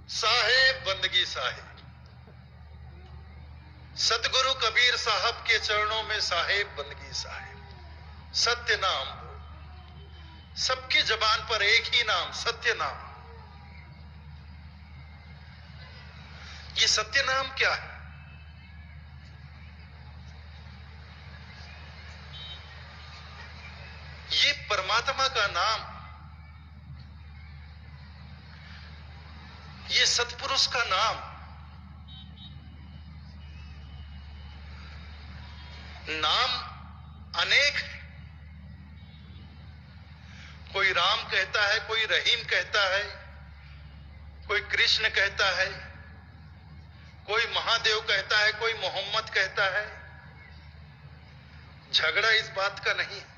साहेब बंदगी साहेब, सतगुरु कबीर साहब के चरणों में साहेब बंदगी साहेब। सत्य नाम, सबकी जबान पर एक ही नाम, सत्य नाम। ये सत्य नाम क्या है? ये परमात्मा का नाम, ये सतपुरुष का नाम। नाम अनेक है, कोई राम कहता है, कोई रहीम कहता है, कोई कृष्ण कहता है, कोई महादेव कहता है, कोई मोहम्मद कहता है। झगड़ा इस बात का नहीं है।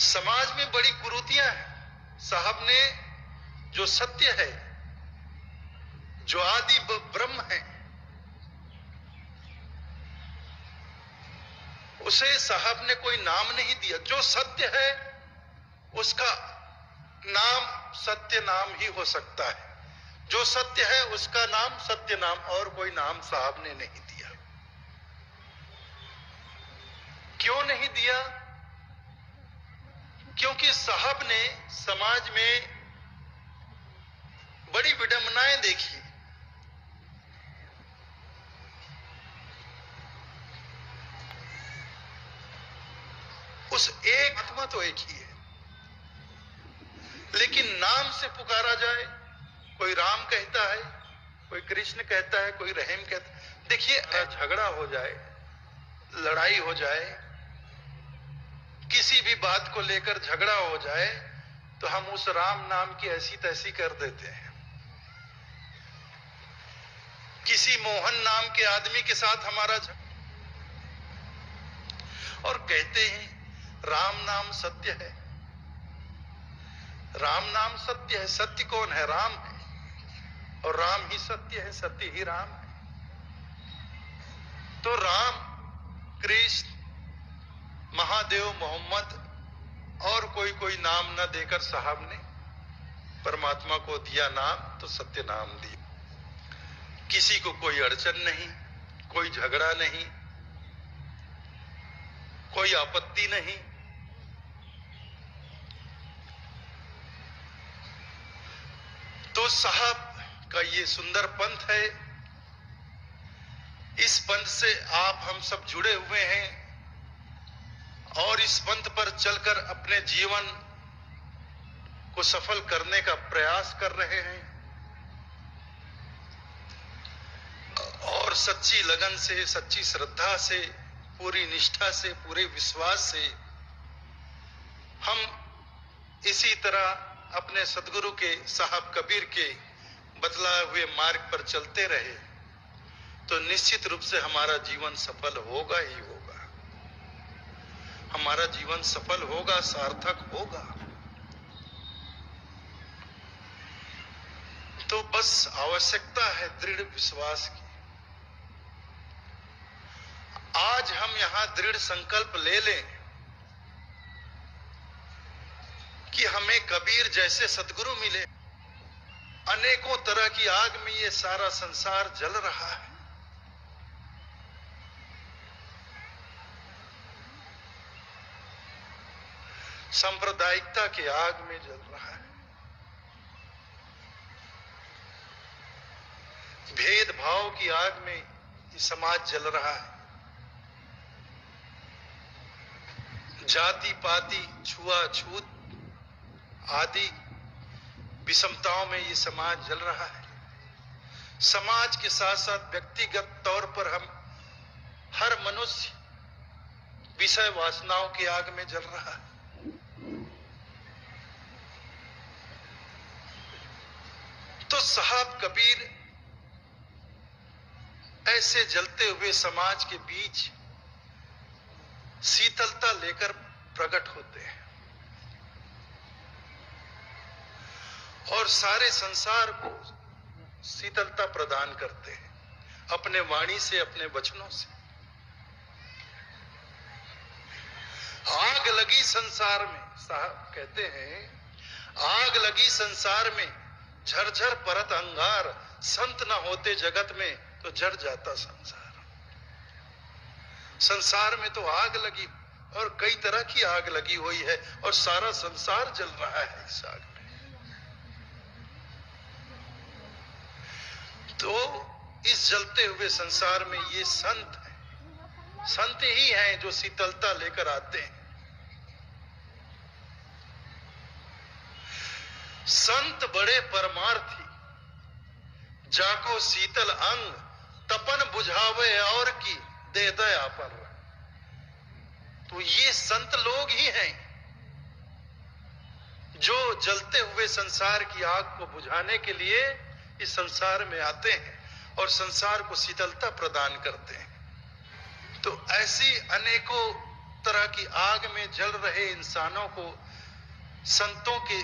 समाज में बड़ी कुरीतियां हैं। साहब ने जो सत्य है, जो आदि ब्रह्म है, उसे साहब ने कोई नाम नहीं दिया। जो सत्य है उसका नाम सत्य नाम ही हो सकता है। जो सत्य है उसका नाम सत्य नाम, और कोई नाम साहब ने नहीं दिया। क्यों नहीं दिया? क्योंकि साहब ने समाज में बड़ी विडंबनाएं देखी। उस एक आत्मा तो एक ही है, लेकिन नाम से पुकारा जाए। कोई राम कहता है, कोई कृष्ण कहता है, कोई रहीम कहता है। देखिए, झगड़ा हो जाए, लड़ाई हो जाए, किसी भी बात को लेकर झगड़ा हो जाए, तो हम उस राम नाम की ऐसी तैसी कर देते हैं। किसी मोहन नाम के आदमी के साथ हमारा और कहते हैं राम नाम सत्य है। राम नाम सत्य है। सत्य कौन है? राम है, और राम ही सत्य है, सत्य ही राम है। तो राम, कृष्ण, महादेव, मोहम्मद और कोई कोई नाम न देकर साहब ने परमात्मा को दिया नाम, तो सत्य नाम दिया। किसी को कोई अड़चन नहीं, कोई झगड़ा नहीं, कोई आपत्ति नहीं। तो साहब का ये सुंदर पंथ है। इस पंथ से आप हम सब जुड़े हुए हैं, और इस पंथ पर चलकर अपने जीवन को सफल करने का प्रयास कर रहे हैं। और सच्ची लगन से, सच्ची श्रद्धा से, पूरी निष्ठा से, पूरे विश्वास से हम इसी तरह अपने सदगुरु के, साहब कबीर के बतलाए हुए मार्ग पर चलते रहे, तो निश्चित रूप से हमारा जीवन सफल होगा ही होगा। हमारा जीवन सफल होगा, सार्थक होगा। तो बस आवश्यकता है दृढ़ विश्वास की। आज हम यहां दृढ़ संकल्प ले लें कि हमें कबीर जैसे सदगुरु मिले। अनेकों तरह की आग में ये सारा संसार जल रहा है। सांप्रदायिकता की आग में जल रहा है, भेदभाव की आग में ये समाज जल रहा है, जाति पाति, छुआछूत आदि विषमताओं में ये समाज जल रहा है। समाज के साथ साथ व्यक्तिगत तौर पर हम हर मनुष्य विषय वासनाओं की आग में जल रहा है। तो साहब कबीर ऐसे जलते हुए समाज के बीच शीतलता लेकर प्रकट होते हैं, और सारे संसार को शीतलता प्रदान करते हैं अपने वाणी से, अपने वचनों से। आग लगी संसार में, साहब कहते हैं आग लगी संसार में, झरझर परत अंगार, संत न होते जगत में तो जड़ जाता संसार। संसार में तो आग लगी और कई तरह की आग लगी हुई है और सारा संसार जल रहा है इस आग में। तो इस जलते हुए संसार में ये संत हैं, संत ही हैं जो शीतलता लेकर आते हैं। संत बड़े परमार्थी, जाको शीतल अंग, तपन बुझावे और की दे दया पर। तो ये संत लोग ही हैं जो जलते हुए संसार की आग को बुझाने के लिए इस संसार में आते हैं और संसार को शीतलता प्रदान करते हैं। तो ऐसी अनेकों तरह की आग में जल रहे इंसानों को संतों के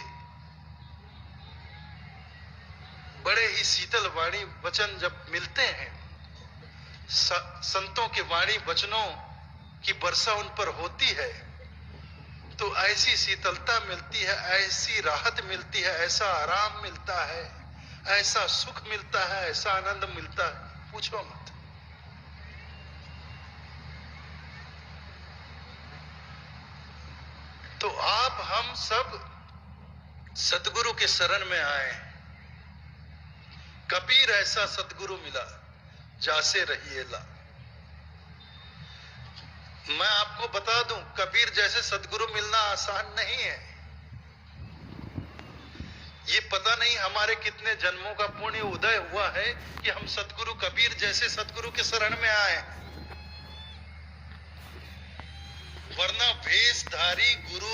बड़े ही शीतल वाणी वचन जब मिलते हैं, संतों के वाणी वचनों की वर्षा उन पर होती है, तो ऐसी शीतलता मिलती है, ऐसी राहत मिलती है, ऐसा आराम मिलता है, ऐसा सुख मिलता है, ऐसा आनंद मिलता है, पूछो मत। तो आप हम सब सतगुरु के शरण में आए। कबीर ऐसा सतगुरु मिला जासे रहिए ला। मैं आपको बता दूं, कबीर जैसे सतगुरु मिलना आसान नहीं है। ये पता नहीं हमारे कितने जन्मों का पुण्य उदय हुआ है कि हम सतगुरु कबीर जैसे सतगुरु के शरण में आए। वरना भेषधारी गुरु